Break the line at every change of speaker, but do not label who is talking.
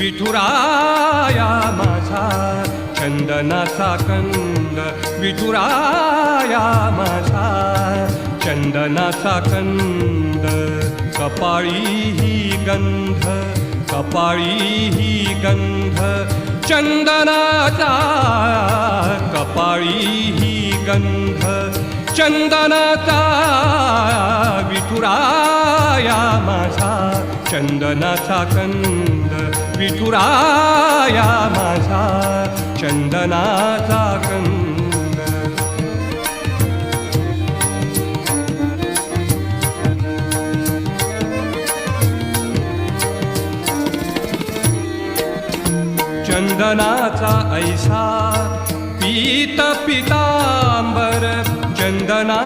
विठुराया माझा चंदनाचा कंद, विठुराया माझा चंदनाचा कंद. कपाळी ही गंध, कपाळी ही गंध चंदनाचा, कपाळी ही गंध चंदनाचा. विठुराया माझा चंदनाचा कंद, विठुराया माझा चंदनाचा कंद. चंदनाचा ऐसा पीत पितांबर, चंदना